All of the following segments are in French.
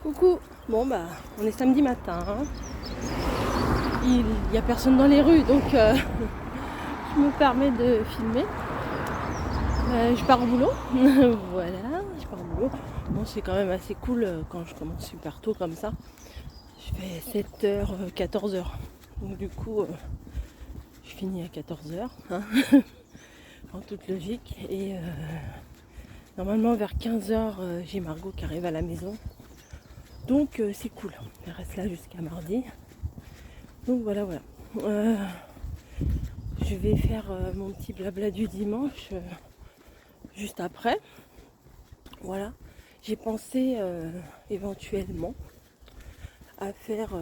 Coucou, bon bah on est samedi matin, hein. Il n'y a personne dans les rues donc je me permets de filmer. Je pars au boulot, voilà, je pars au boulot. Bon c'est quand même assez cool quand je commence super tôt comme ça. Je fais 7h, 14h. Donc du coup je finis à 14h, hein, en toute logique. Et normalement vers 15h j'ai Margot qui arrive à la maison. Donc c'est cool, elle reste là jusqu'à mardi. Donc voilà. Je vais faire mon petit blabla du dimanche juste après. Voilà. J'ai pensé éventuellement à faire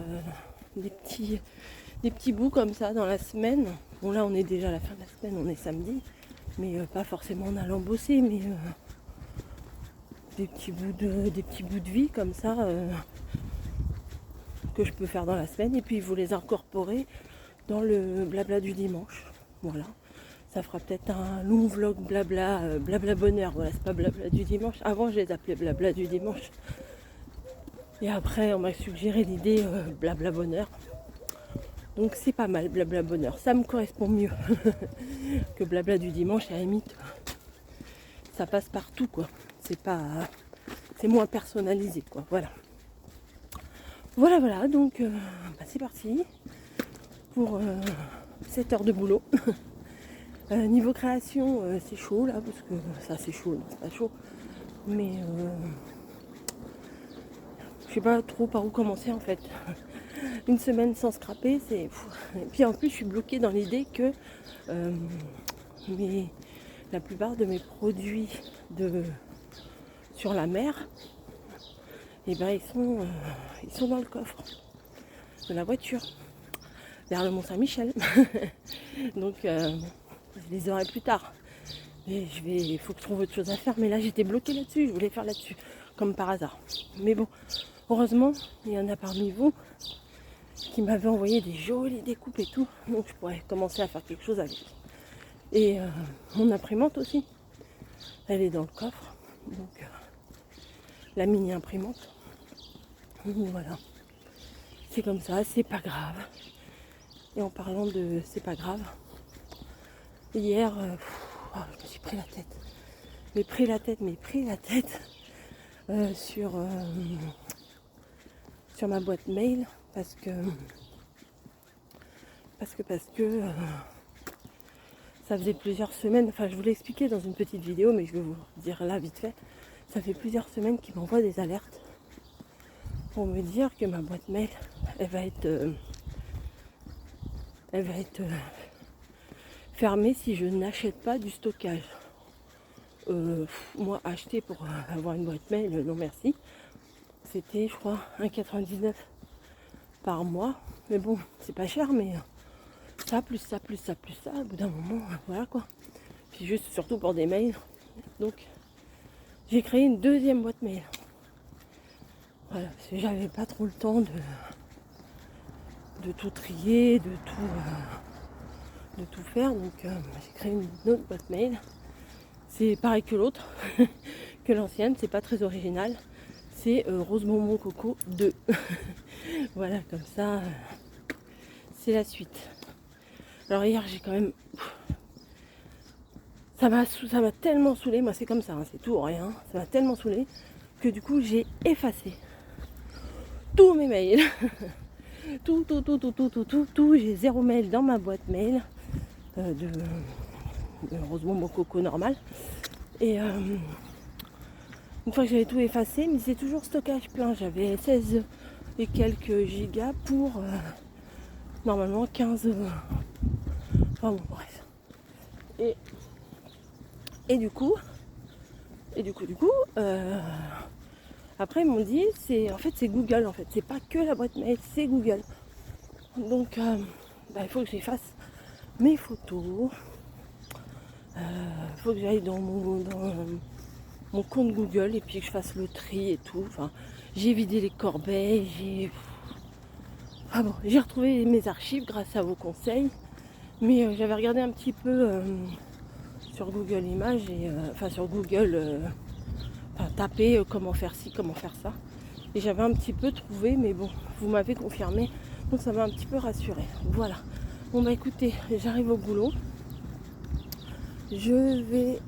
des petits bouts comme ça dans la semaine. Bon là on est déjà à la fin de la semaine, on est samedi, mais pas forcément en allant bosser, mais des petits bouts de vie comme ça. Que je peux faire dans la semaine et puis vous les incorporer dans le blabla du dimanche. Voilà, ça fera peut-être un long vlog blabla, blabla bonheur. Voilà, c'est pas blabla du dimanche. Avant je les appelais blabla du dimanche et après on m'a suggéré l'idée blabla bonheur. Donc c'est pas mal blabla bonheur, ça me correspond mieux que blabla du dimanche. À la limite ça passe partout quoi, c'est moins personnalisé quoi. Voilà, donc c'est parti pour 7 heures de boulot. Niveau création, c'est chaud là, parce que ça c'est chaud, non, c'est pas chaud. Mais je sais pas trop par où commencer en fait. Une semaine sans scraper, c'est. Et puis en plus, je suis bloquée dans l'idée que la plupart de mes produits sur la mer, et ben ils sont dans le coffre de la voiture vers le Mont-Saint-Michel. Donc je les aurai plus tard. Mais il faut que je trouve autre chose à faire. Mais là j'étais bloquée là-dessus, je voulais faire là-dessus, comme par hasard. Mais bon, heureusement, il y en a parmi vous qui m'avaient envoyé des jolies découpes et tout. Donc je pourrais commencer à faire quelque chose avec. Et mon imprimante aussi, elle est dans le coffre. Donc la mini imprimante. Voilà. C'est comme ça, c'est pas grave. Et en parlant de c'est pas grave, hier, je me suis pris la tête sur ma boîte mail parce que ça faisait plusieurs semaines, enfin je vous l'ai expliqué dans une petite vidéo, mais je vais vous dire là vite fait, ça fait plusieurs semaines qu'ils m'envoient des alertes pour me dire que ma boîte mail, elle va être fermée si je n'achète pas du stockage. Moi, acheter pour avoir une boîte mail, non merci. C'était, je crois, 1,99 par mois. Mais bon, c'est pas cher, mais ça, plus ça, au bout d'un moment, voilà quoi. Puis juste, surtout pour des mails. Donc, j'ai créé une deuxième boîte mail. Voilà, parce que j'avais pas trop le temps de tout trier, de tout faire. Donc, j'ai créé une autre boîte mail. C'est pareil que l'autre, que l'ancienne, c'est pas très original. C'est Rose Bonbon Coco 2. Voilà, comme ça, c'est la suite. Alors hier, j'ai quand même... Ça m'a tellement saoulé, moi c'est comme ça, hein, c'est tout ou rien. Ça m'a tellement saoulé que du coup, j'ai effacé tous mes mails. tout. J'ai 0 mail dans ma boîte mail de Rose Bonbon Coco normal. Et une fois que j'avais tout effacé, mais c'est toujours stockage plein. J'avais 16 et quelques gigas pour normalement 15. Enfin bon, bref. Et du coup, après ils m'ont dit, c'est Google en fait. C'est pas que la boîte mail, c'est Google. Donc il faut que j'efface mes photos. Il faut que j'aille dans mon compte Google et puis que je fasse le tri et tout. Enfin, j'ai vidé les corbeilles, j'ai retrouvé mes archives grâce à vos conseils. Mais j'avais regardé un petit peu sur Google Images et sur Google, taper comment faire ci, comment faire ça. Et j'avais un petit peu trouvé, mais bon, vous m'avez confirmé. Donc ça m'a un petit peu rassurée. Voilà. Bon bah écoutez, j'arrive au boulot. Je vais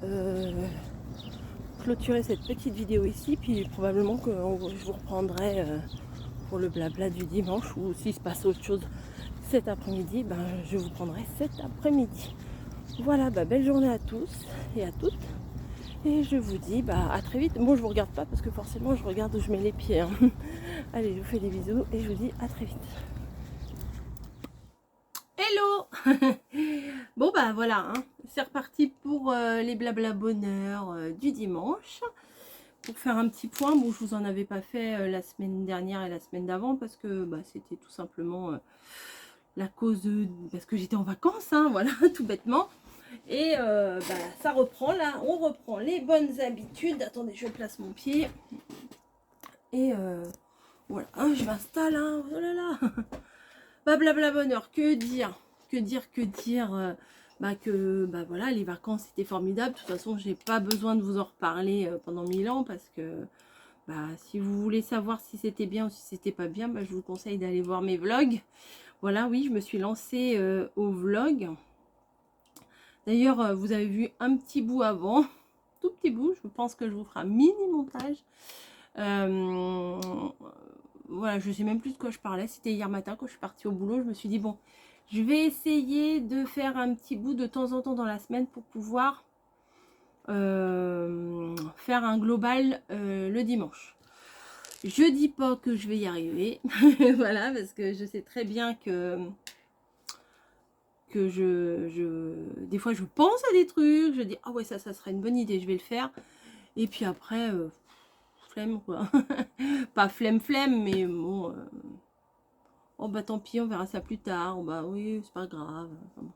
clôturer cette petite vidéo ici. Puis probablement que je vous reprendrai pour le blabla du dimanche. Ou s'il se passe autre chose cet après-midi, ben, je vous prendrai cet après-midi. Voilà, bah, belle journée à tous et à toutes. Et je vous dis à très vite. Bon, je vous regarde pas parce que forcément je regarde où je mets les pieds. Hein. Allez, je vous fais des bisous et je vous dis à très vite. Hello. Bon bah voilà, hein. C'est reparti pour les blabla bonheur du dimanche. Pour faire un petit point, bon je vous en avais pas fait la semaine dernière et la semaine d'avant parce que bah, c'était tout simplement la cause de... parce que j'étais en vacances, hein, voilà, tout bêtement. Et bah, ça reprend là, on reprend les bonnes habitudes. Attendez, je place mon pied. Et voilà, hein, je m'installe, hein, oh là là. Bah blabla bonheur, que dire bah que bah voilà, les vacances c'était formidable. De toute façon, j'ai pas besoin de vous en reparler pendant 1000 ans parce que bah si vous voulez savoir si c'était bien ou si c'était pas bien, bah, je vous conseille d'aller voir mes vlogs. Voilà, oui, je me suis lancée au vlog. D'ailleurs, vous avez vu un petit bout avant, tout petit bout. Je pense que je vous ferai un mini montage. Voilà, je sais même plus de quoi je parlais. C'était hier matin quand je suis partie au boulot. Je me suis dit bon, je vais essayer de faire un petit bout de temps en temps dans la semaine pour pouvoir faire un global le dimanche. Je dis pas que je vais y arriver, voilà, parce que je sais très bien que des fois je pense à des trucs, je dis ah ouais ça serait une bonne idée, je vais le faire. Et puis après flemme quoi. Pas flemme mais bon oh bah tant pis, on verra ça plus tard. Oh bah oui, c'est pas grave. Enfin, bon.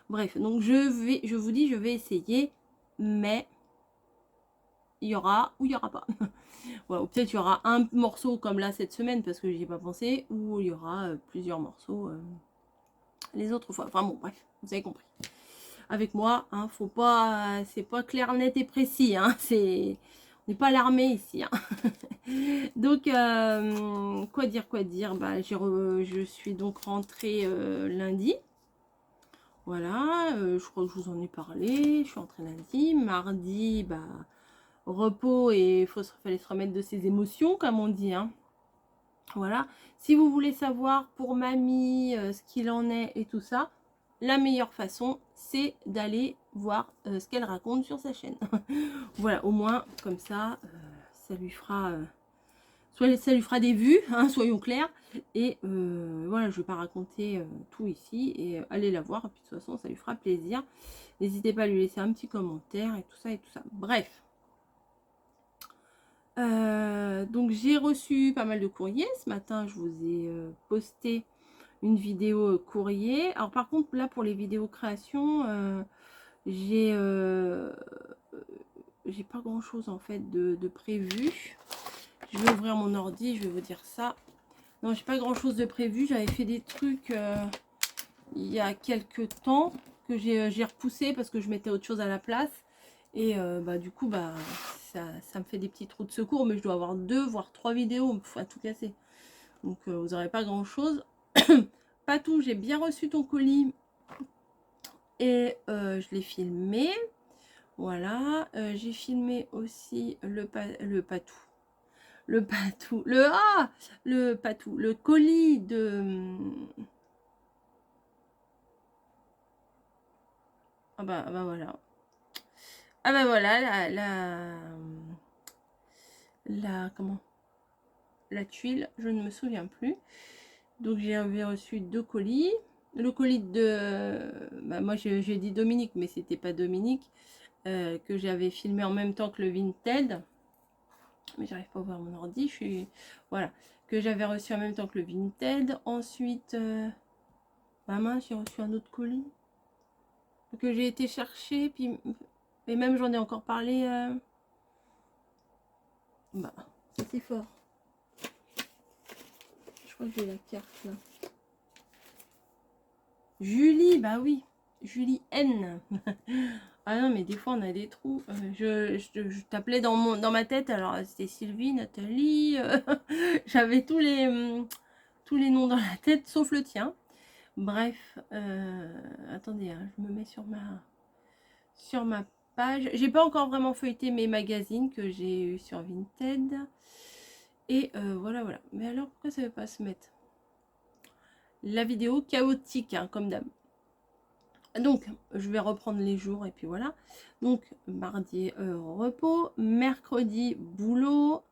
Bref, donc je vous dis, je vais essayer, mais il y aura ou il y aura pas. Voilà, ou peut-être il y aura un morceau comme là cette semaine parce que j'y ai pas pensé, ou il y aura plusieurs morceaux les autres fois. Enfin bon, bref, vous avez compris. Avec moi, hein, faut pas, c'est pas clair, net et précis. Hein, c'est, on n'est pas l'armée ici. Hein. Donc, quoi dire, bah, je suis donc rentrée lundi. Voilà, je crois que je vous en ai parlé. Je suis rentrée lundi. Mardi, bah, repos et il fallait se remettre de ses émotions, comme on dit. Hein. Voilà. Si vous voulez savoir pour mamie ce qu'il en est et tout ça, la meilleure façon, c'est d'aller voir ce qu'elle raconte sur sa chaîne. Voilà, au moins, comme ça, ça lui fera... soit ça lui fera des vues, hein, soyons clairs. Et voilà, je ne vais pas raconter tout ici. Et allez la voir. Et puis de toute façon, ça lui fera plaisir. N'hésitez pas à lui laisser un petit commentaire et tout ça et tout ça. Bref. Donc j'ai reçu pas mal de courriers. Ce matin, je vous ai posté une vidéo courrier. Alors par contre, là, pour les vidéos création, j'ai pas grand-chose en fait de prévu. Je vais ouvrir mon ordi, je vais vous dire ça. Non, j'ai pas grand chose de prévu. J'avais fait des trucs il y a quelques temps que j'ai repoussé parce que je mettais autre chose à la place. Et bah du coup, bah ça me fait des petits trous de secours. Mais je dois avoir 2 voire 3 vidéos à tout casser. Donc vous n'aurez pas grand chose. Patou, j'ai bien reçu ton colis. Et je l'ai filmé. Voilà. J'ai filmé aussi le Patou. Le patou, le patou, le colis de... Ah bah voilà. Ah bah voilà, comment? La tuile, je ne me souviens plus. Donc j'avais reçu 2 colis. Le colis de... Bah moi j'ai dit Dominique, mais c'était pas Dominique. Que j'avais filmé en même temps que le Vinted. Mais j'arrive pas à ouvrir mon ordi, je suis... Voilà. Que j'avais reçu en même temps que le Vinted. Ensuite... Bah mince, j'ai reçu un autre colis. Que j'ai été chercher, puis... Et même j'en ai encore parlé... Bah, c'est fort. Je crois que j'ai la carte là. Julie, bah oui. Julie N. Ah non, mais des fois, on a des trous. Je t'appelais dans ma tête, alors c'était Sylvie, Nathalie. J'avais tous les noms dans la tête, sauf le tien. Bref, attendez, hein, je me mets sur ma page. J'ai pas encore vraiment feuilleté mes magazines que j'ai eu sur Vinted. Et voilà, voilà. Mais alors, pourquoi ça ne veut pas se mettre? La vidéo chaotique, hein, comme d'hab. Donc, je vais reprendre les jours et puis voilà. Donc, mardi, repos. Mercredi, boulot.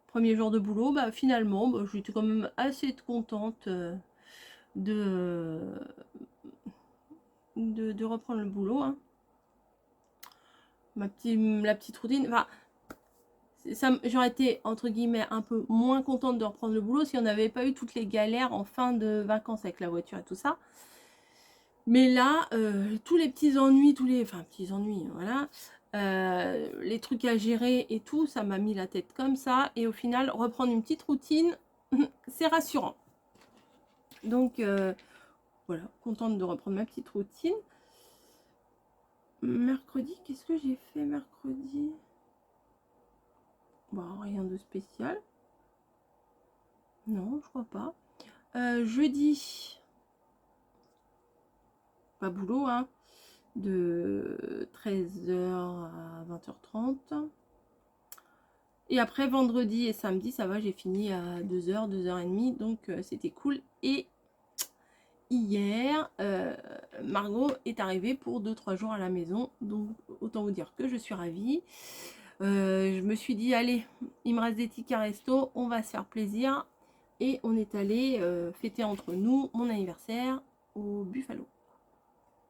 Premier jour de boulot. Bah, finalement, bah, j'étais quand même assez contente de, de reprendre le boulot. Hein. La petite routine. Enfin, j'aurais été, entre guillemets, un peu moins contente de reprendre le boulot si on n'avait pas eu toutes les galères en fin de vacances avec la voiture et tout ça. Mais là, tous les petits ennuis, enfin, petits ennuis, voilà, les trucs à gérer et tout, ça m'a mis la tête comme ça. Et au final, reprendre une petite routine, c'est rassurant. Donc, voilà, contente de reprendre ma petite routine. Mercredi, qu'est-ce que j'ai fait mercredi? Bon, rien de spécial. Non, je crois pas. Jeudi, pas boulot, hein, de 13h à 20h30. Et après, vendredi et samedi, ça va, j'ai fini à 2h, 2h30, donc c'était cool. Et hier, Margot est arrivée pour 2-3 jours à la maison, donc autant vous dire que je suis ravie. Je me suis dit, allez, il me reste des tickets resto, on va se faire plaisir. Et on est allé fêter entre nous mon anniversaire au Buffalo.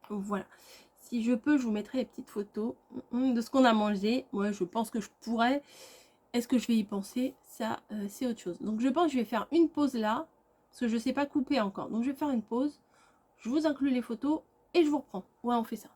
Voilà. Si je peux, je vous mettrai les petites photos de ce qu'on a mangé. Moi, je pense que je pourrais. Est-ce que je vais y penser? Ça, c'est autre chose. Donc, je pense que je vais faire une pause là, parce que je ne sais pas couper encore. Donc, je vais faire une pause. Je vous inclus les photos et je vous reprends. Ouais, on fait ça.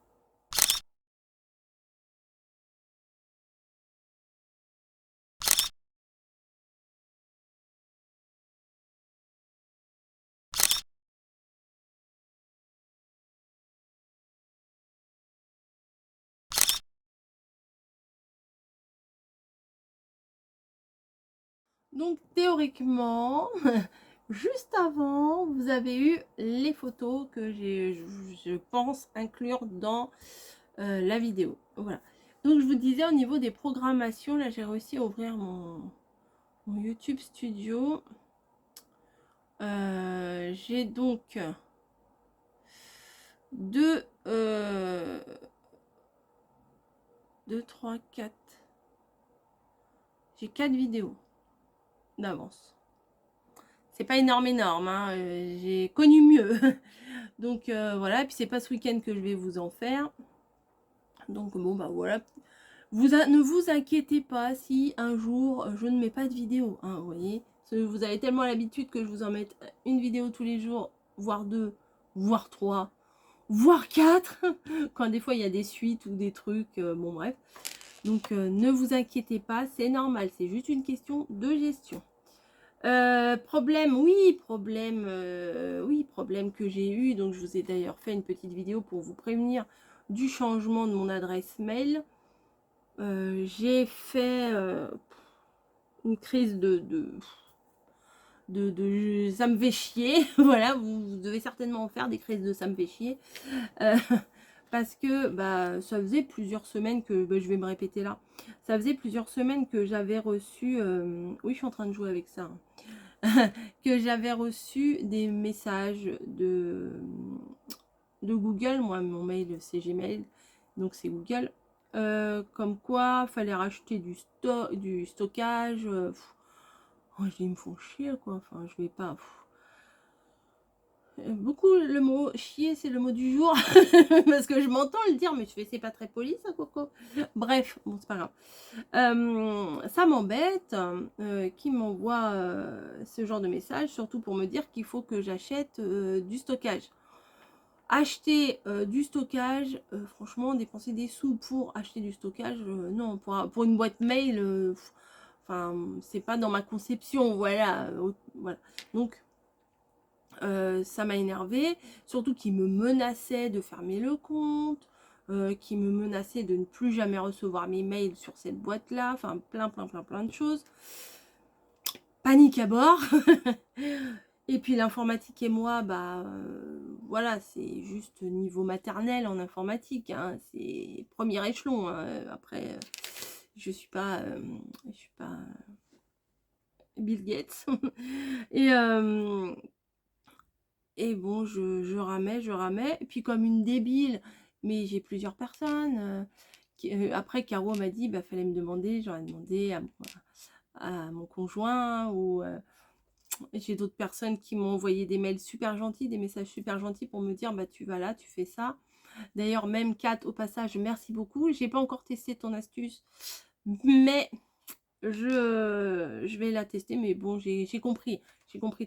Donc, théoriquement, juste avant, vous avez eu les photos que je pense, inclure dans la vidéo. Voilà. Donc, je vous disais, au niveau des programmations, là, j'ai réussi à ouvrir mon YouTube Studio. J'ai donc 2, 3, 4. J'ai 4 vidéos d'avance. C'est pas énorme, hein. J'ai connu mieux. Donc voilà, et puis c'est pas ce week-end que je vais vous en faire. Donc bon, bah voilà. Ne vous inquiétez pas si un jour je ne mets pas de vidéo. Hein, vous voyez, vous avez tellement l'habitude que je vous en mette une vidéo tous les jours, voire 2, voire 3, voire 4. Quand des fois il y a des suites ou des trucs. Bon, bref. Donc ne vous inquiétez pas, c'est normal. C'est juste une question de gestion. Problème, oui, problème que j'ai eu. Donc, je vous ai d'ailleurs fait une petite vidéo pour vous prévenir du changement de mon adresse mail. J'ai fait une crise ça me fait chier. Voilà, vous devez certainement en faire des crises de ça me fait chier. Parce que bah, ça faisait plusieurs semaines que, bah, je vais me répéter là, ça faisait plusieurs semaines que j'avais reçu, oui, je suis en train de jouer avec ça, que j'avais reçu des messages de Google. Moi, mon mail, c'est Gmail, donc c'est Google. Comme quoi, fallait racheter du stockage. Oh, je dis, ils me font chier, quoi. Enfin, je vais pas... Beaucoup le mot chier, c'est le mot du jour. Parce que je m'entends le dire, mais je fais, c'est pas très poli, ça, Coco. Bref, bon, c'est pas grave. Ça m'embête qui m'envoie ce genre de message, surtout pour me dire qu'il faut que j'achète du stockage. Acheter du stockage, franchement, dépenser des sous pour acheter du stockage, non, pour une boîte mail, enfin, c'est pas dans ma conception, voilà. Voilà. Donc, ça m'a énervé, surtout qu'il me menaçait de fermer le compte. qui me menaçait de ne plus jamais recevoir mes mails sur cette boîte-là. Enfin, plein de choses. Panique à bord. Et puis l'informatique et moi, voilà, c'est juste niveau maternel en informatique, hein, c'est premier échelon. Hein. Après, je suis pas Bill Gates. et, euh, et bon, je ramais. Et puis comme une débile, mais j'ai plusieurs personnes. Après, Caro m'a dit, fallait me demander, j'aurais demandé à mon conjoint ou j'ai d'autres personnes qui m'ont envoyé des mails super gentils, des messages super gentils pour me dire tu vas là, tu fais ça. D'ailleurs, même Kat, au passage, merci beaucoup. J'ai pas encore testé ton astuce, mais je vais la tester. Mais bon, j'ai compris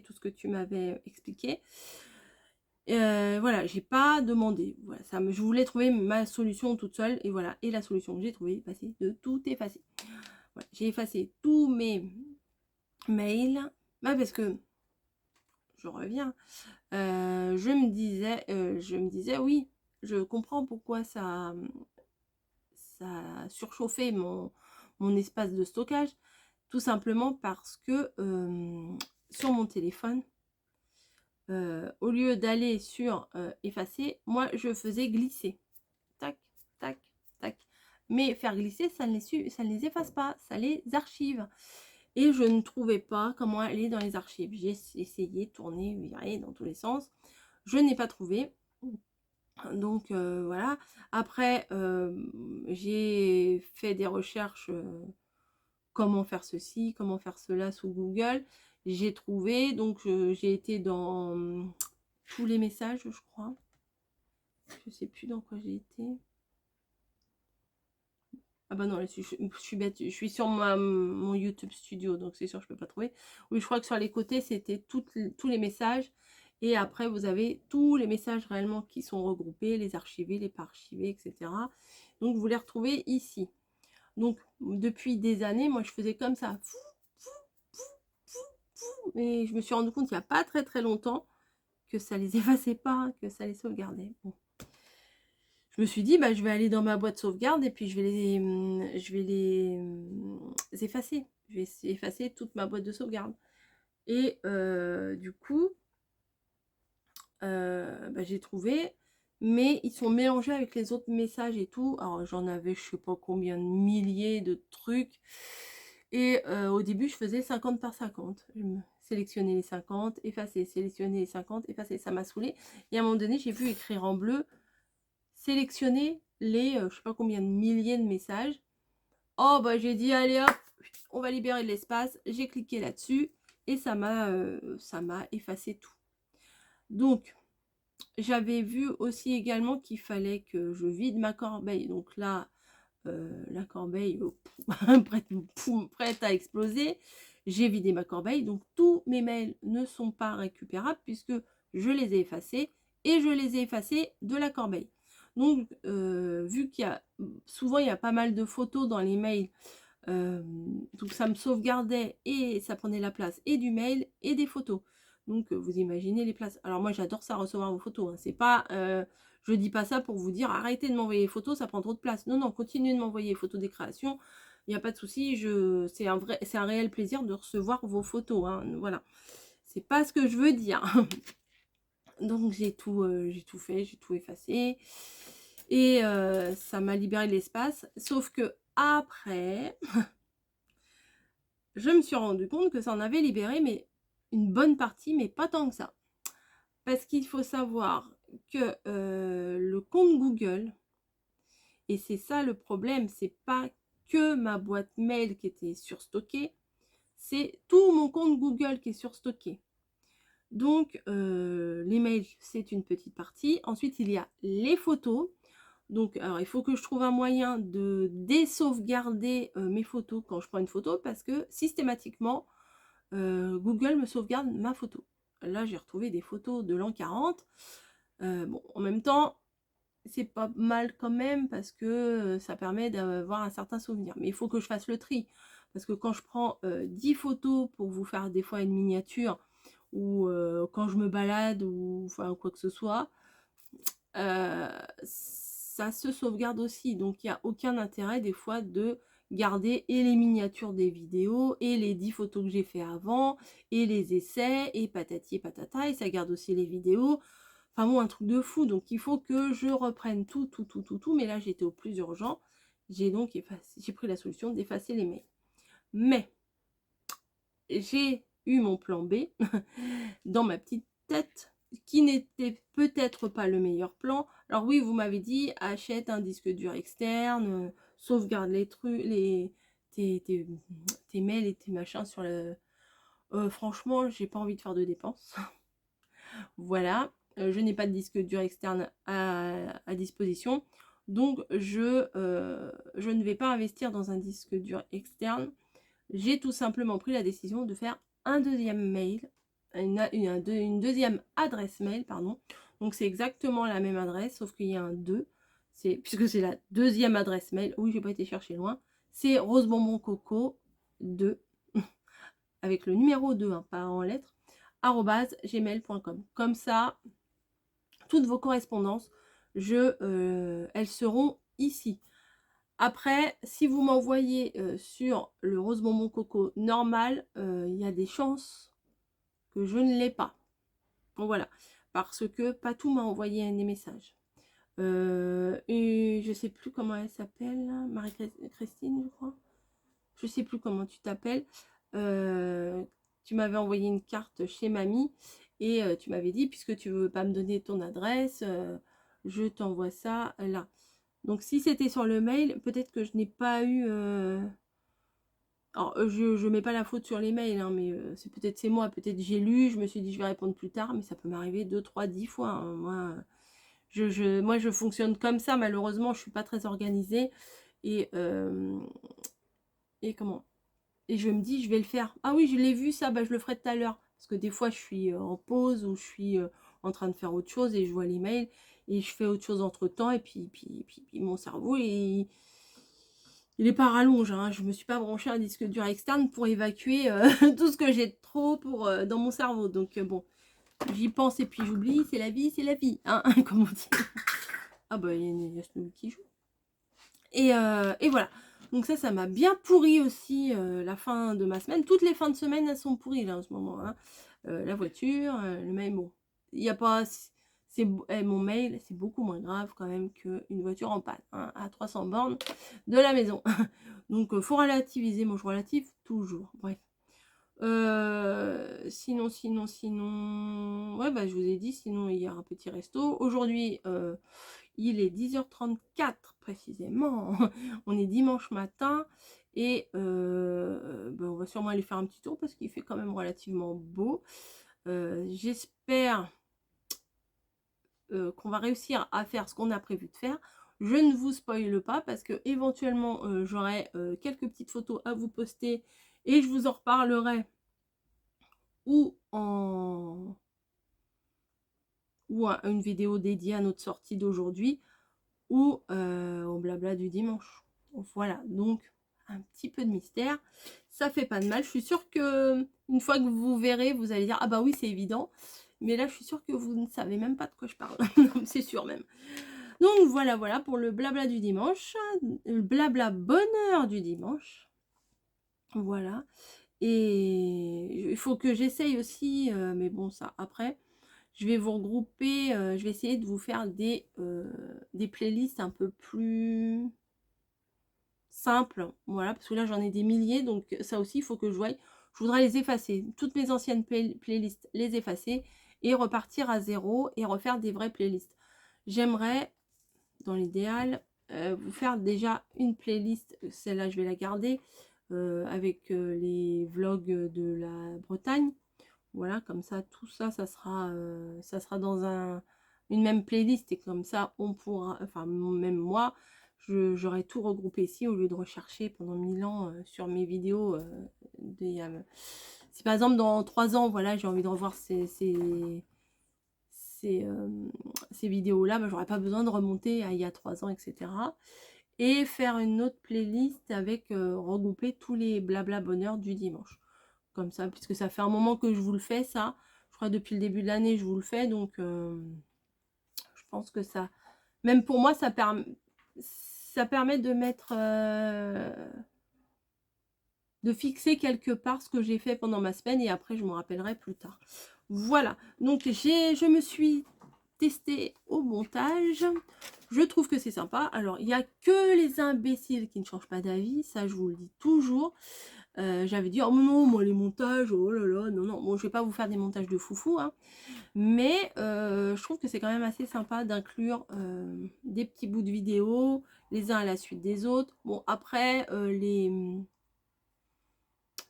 tout ce que tu m'avais expliqué. Voilà, j'ai pas demandé. Voilà, je voulais trouver ma solution toute seule et voilà. Et la solution que j'ai trouvée, c'est de tout effacer. Voilà, j'ai effacé tous mes mails, parce que je reviens. Je me disais, oui, je comprends pourquoi ça a surchauffé mon espace de stockage, tout simplement parce que sur mon téléphone, au lieu d'aller sur effacer, moi je faisais glisser. Tac, tac, tac. Mais faire glisser, ça ne les efface pas, ça les archive. Et je ne trouvais pas comment aller dans les archives. J'ai essayé, tourné, viré dans tous les sens. Je n'ai pas trouvé. Donc voilà. Après, j'ai fait des recherches comment faire ceci, comment faire cela sous Google. J'ai trouvé, donc j'ai été dans tous les messages, je crois. Je sais plus dans quoi j'ai été. Ah bah non, je suis bête, je suis sur mon YouTube Studio, donc c'est sûr je peux pas trouver. Oui, je crois que sur les côtés, c'était tous les messages. Et après, vous avez tous les messages réellement qui sont regroupés, les archivés, les pas archivés, etc. Donc, vous les retrouvez ici. Donc, depuis des années, moi, je faisais comme ça. Et je me suis rendu compte il n'y a pas très très longtemps que ça les effaçait pas, que ça les sauvegardait. Bon. Je me suis dit, je vais aller dans ma boîte sauvegarde et puis je vais les effacer. Je vais effacer toute ma boîte de sauvegarde. Et du coup, j'ai trouvé, mais ils sont mélangés avec les autres messages et tout. Alors j'en avais je sais pas combien de milliers de trucs. Et au début, je faisais 50 par 50. Je me sélectionnais les 50, effacer, sélectionner les 50, effacer. Ça m'a saoulé. Et à un moment donné, j'ai vu écrire en bleu sélectionner les je sais pas combien de milliers de messages. Oh j'ai dit allez hop, on va libérer de l'espace. J'ai cliqué là-dessus et ça m'a effacé tout. Donc j'avais vu aussi également qu'il fallait que je vide ma corbeille. Donc là, la corbeille prête à exploser. J'ai vidé ma corbeille. Donc tous mes mails ne sont pas récupérables puisque je les ai effacés et je les ai effacés de la corbeille. Donc, vu qu'il y a souvent, il y a pas mal de photos dans les mails, donc ça me sauvegardait et ça prenait la place et du mail et des photos. Donc, vous imaginez les places. Alors moi, j'adore ça, recevoir vos photos. Hein. C'est pas, je dis pas ça pour vous dire arrêtez de m'envoyer les photos, ça prend trop de place. Non, non, continuez de m'envoyer les photos des créations. Il n'y a pas de souci. C'est un réel plaisir de recevoir vos photos. Hein. Voilà. C'est pas ce que je veux dire. Donc j'ai tout fait, j'ai tout effacé. Et ça m'a libéré de l'espace. Sauf que après, je me suis rendu compte que ça en avait libéré, mais une bonne partie, mais pas tant que ça. Parce qu'il faut savoir que le compte Google, et c'est ça le problème, c'est pas que ma boîte mail qui était surstockée, c'est tout mon compte Google qui est surstocké. Donc, les mails, c'est une petite partie. Ensuite, il y a les photos. Donc, alors, il faut que je trouve un moyen de désauvegarder mes photos quand je prends une photo parce que systématiquement, Google me sauvegarde ma photo. Là, j'ai retrouvé des photos de l'an 40. Bon, en même temps, c'est pas mal quand même parce que ça permet d'avoir un certain souvenir. Mais il faut que je fasse le tri. Parce que quand je prends 10 photos pour vous faire des fois une miniature, ou quand je me balade ou enfin quoi que ce soit, ça ça se sauvegarde aussi. Donc il n'y a aucun intérêt des fois de garder et les miniatures des vidéos et les 10 photos que j'ai fait avant et les essais et patati et patata, et ça garde aussi les vidéos. Enfin bon, un truc de fou. Donc il faut que je reprenne tout. Mais là j'étais au plus urgent. J'ai donc j'ai pris la solution d'effacer les mails. Mais j'ai eu mon plan B dans ma petite tête, qui n'était peut-être pas le meilleur plan. Alors oui, vous m'avez dit, achète un disque dur externe, sauvegarde les trucs, tes mails et tes machins sur le... franchement, j'ai pas envie de faire de dépenses. Voilà, je n'ai pas de disque dur externe à disposition. Donc, je ne vais pas investir dans un disque dur externe. J'ai tout simplement pris la décision de faire un deuxième mail, une deuxième adresse mail, pardon. Donc c'est exactement la même adresse, sauf qu'il y a un 2, puisque c'est la deuxième adresse mail. Oui, j'ai pas été chercher loin. C'est rosebonboncoco 2, avec le numéro 2, hein, pas en lettres, @gmail.com. Comme ça, toutes vos correspondances, elles seront ici. Après, si vous m'envoyez sur le rose bonbon coco normal, il y a des chances que je ne l'ai pas. Donc voilà, parce que Patou m'a envoyé des messages. Et je sais plus comment elle s'appelle, Marie-Christine, je crois. Je sais plus comment tu t'appelles. Tu m'avais envoyé une carte chez mamie et tu m'avais dit, puisque tu veux pas me donner ton adresse, je t'envoie ça là. Donc si c'était sur le mail, peut-être que je n'ai pas eu... Alors je mets pas la faute sur les mails, hein, mais c'est moi, peut-être j'ai lu, je me suis dit je vais répondre plus tard, mais ça peut m'arriver 2, 3, 10 fois. Hein. Moi, je fonctionne comme ça, malheureusement, je suis pas très organisée. Et comment? Et je me dis, je vais le faire. Ah oui, je l'ai vu ça, bah, je le ferai tout à l'heure. Parce que des fois, je suis en pause ou je suis en train de faire autre chose et je vois les mails et je fais autre chose entre temps. Et puis mon cerveau, il est pas rallonge. Hein. Je me suis pas branché un disque dur externe pour évacuer tout ce que j'ai de trop dans mon cerveau. Donc bon, j'y pense et puis j'oublie. C'est la vie, hein, comme on dit. Ah bah, il y a Snoopy qui joue. Et voilà. Donc ça m'a bien pourri aussi la fin de ma semaine. Toutes les fins de semaine, elles sont pourries là en ce moment. Hein. La voiture, le mail, bon. Il n'y a pas... mon mail, c'est beaucoup moins grave quand même qu'une voiture en panne. Hein, à 300 bornes de la maison. Donc, faut relativiser. Moi, je relative toujours. Bref. Sinon... Ouais, bah, je vous ai dit, sinon, il y a un petit resto. Aujourd'hui... il est 10h34 précisément. On est dimanche matin. Et on va sûrement aller faire un petit tour parce qu'il fait quand même relativement beau. J'espère qu'on va réussir à faire ce qu'on a prévu de faire. Je ne vous spoile pas parce que éventuellement j'aurai quelques petites photos à vous poster et je vous en reparlerai ou une vidéo dédiée à notre sortie d'aujourd'hui ou au blabla du dimanche. Voilà, donc un petit peu de mystère, ça fait pas de mal. Je suis sûre que une fois que vous verrez, vous allez dire ah bah oui c'est évident, mais là je suis sûre que vous ne savez même pas de quoi je parle. C'est sûr même. Donc voilà pour le blabla du dimanche, le blabla bonheur du dimanche. Voilà. Et il faut que j'essaye aussi, mais bon ça après. Je vais vous regrouper, je vais essayer de vous faire des playlists un peu plus simples. Voilà, parce que là j'en ai des milliers, donc ça aussi il faut que je voie. Je voudrais les effacer. Toutes mes anciennes playlists, les effacer et repartir à zéro et refaire des vraies playlists. J'aimerais, dans l'idéal, vous faire déjà une playlist. Celle-là, je vais la garder avec les vlogs de la Bretagne. Voilà, comme ça, tout ça, ça sera dans une même playlist. Et comme ça, on pourra, enfin, même moi, j'aurai tout regroupé ici au lieu de rechercher pendant 1000 ans sur mes vidéos. Si par exemple, dans 3 ans, voilà, j'ai envie de revoir ces vidéos-là, ben, j'aurais pas besoin de remonter à il y a 3 ans, etc. Et faire une autre playlist avec regrouper tous les blabla bonheur du dimanche. Comme ça, puisque ça fait un moment que je vous le fais, ça. Je crois depuis le début de l'année, je vous le fais. Donc, je pense que ça Même pour moi, ça permet de mettre... de fixer quelque part ce que j'ai fait pendant ma semaine et après, je me rappellerai plus tard. Voilà. Donc, je me suis testée au montage. Je trouve que c'est sympa. Alors, il n'y a que les imbéciles qui ne changent pas d'avis. Ça, je vous le dis toujours. J'avais dit, oh non, moi les montages, oh là là, non, non. Bon, je vais pas vous faire des montages de foufou, hein. Mais je trouve que c'est quand même assez sympa d'inclure des petits bouts de vidéo, les uns à la suite des autres. Bon, après, vous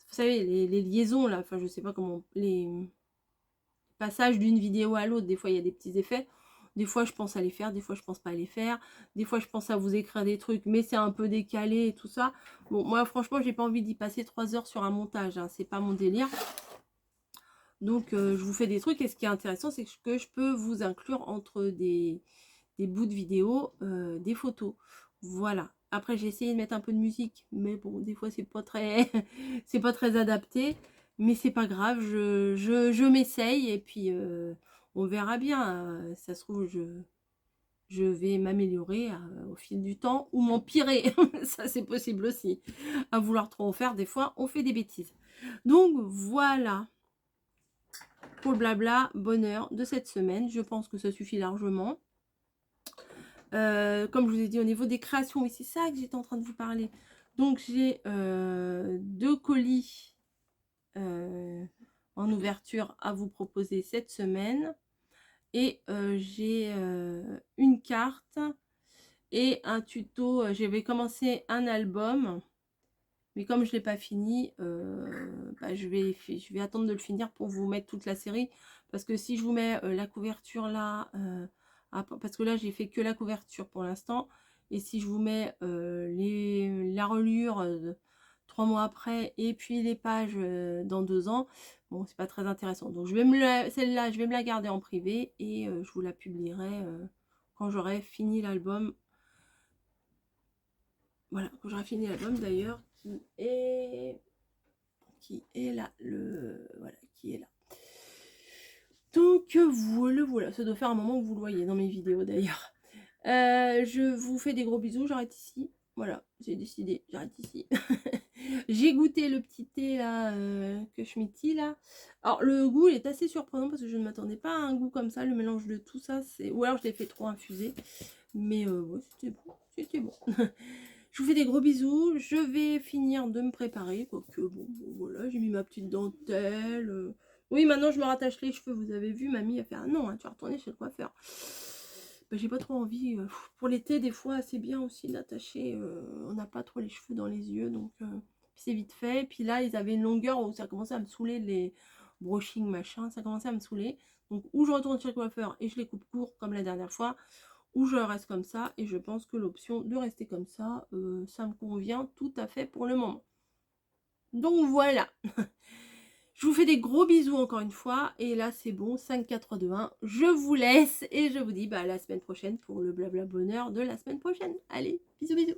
savez, les liaisons, là, enfin, je sais pas comment, les passages d'une vidéo à l'autre, des fois, il y a des petits effets. Des fois, je pense à les faire, des fois, je pense pas à les faire. Des fois, je pense à vous écrire des trucs, mais c'est un peu décalé et tout ça. Bon, moi, franchement, j'ai pas envie d'y passer 3 heures sur un montage, hein, c'est pas mon délire. Donc, je vous fais des trucs et ce qui est intéressant, c'est que je peux vous inclure entre des bouts de vidéo, des photos. Voilà. Après, j'ai essayé de mettre un peu de musique, mais bon, des fois, c'est pas très, c'est pas très adapté. Mais c'est pas grave, je m'essaye et puis on verra bien. Ça se trouve, je vais m'améliorer au fil du temps ou m'empirer. Ça, c'est possible aussi. À vouloir trop en faire, des fois, on fait des bêtises. Donc, voilà pour le blabla bonheur de cette semaine. Je pense que ça suffit largement. Comme je vous ai dit, au niveau des créations, oui, c'est ça que j'étais en train de vous parler. Donc, j'ai 2 colis en ouverture à vous proposer cette semaine. Et j'ai une carte et un tuto. J'avais commencé un album, mais comme je ne l'ai pas fini, bah, je vais attendre de le finir pour vous mettre toute la série. Parce que si je vous mets la couverture là, parce que là j'ai fait que la couverture pour l'instant, et si je vous mets la reliure 3 mois après et puis les pages dans 2 ans, bon, c'est pas très intéressant. Donc celle-là, je vais me la garder en privé et je vous la publierai quand j'aurai fini l'album. Voilà, quand j'aurai fini l'album d'ailleurs, qui est là, voilà, qui est là. Donc voilà, ça doit faire un moment que vous le voyez dans mes vidéos d'ailleurs. Je vous fais des gros bisous, j'arrête ici. Voilà, j'ai décidé, j'arrête ici. J'ai goûté le petit thé là, que Schmitty là. Alors le goût il est assez surprenant parce que je ne m'attendais pas à un goût comme ça, le mélange de tout ça, ou alors je l'ai fait trop infuser. Mais ouais, c'était bon, c'était bon. Je vous fais des gros bisous, je vais finir de me préparer, quoique bon voilà, j'ai mis ma petite dentelle. Oui, maintenant je me rattache les cheveux, vous avez vu, mamie a fait ah non, hein, tu vas retourner chez le coiffeur. Bah, j'ai pas trop envie, pour l'été des fois c'est bien aussi d'attacher, on n'a pas trop les cheveux dans les yeux, donc c'est vite fait. Puis là ils avaient une longueur où ça commençait à me saouler, les brushing machin, ça commençait à me saouler. Donc ou je retourne chez le coiffeur et je les coupe court comme la dernière fois, ou je reste comme ça, et je pense que l'option de rester comme ça, ça me convient tout à fait pour le moment. Donc voilà. Je vous fais des gros bisous encore une fois, et là c'est bon, 5, 4, 3, 2, 1, je vous laisse, et je vous dis bah, à la semaine prochaine pour le blabla bonheur de la semaine prochaine. Allez, bisous bisous.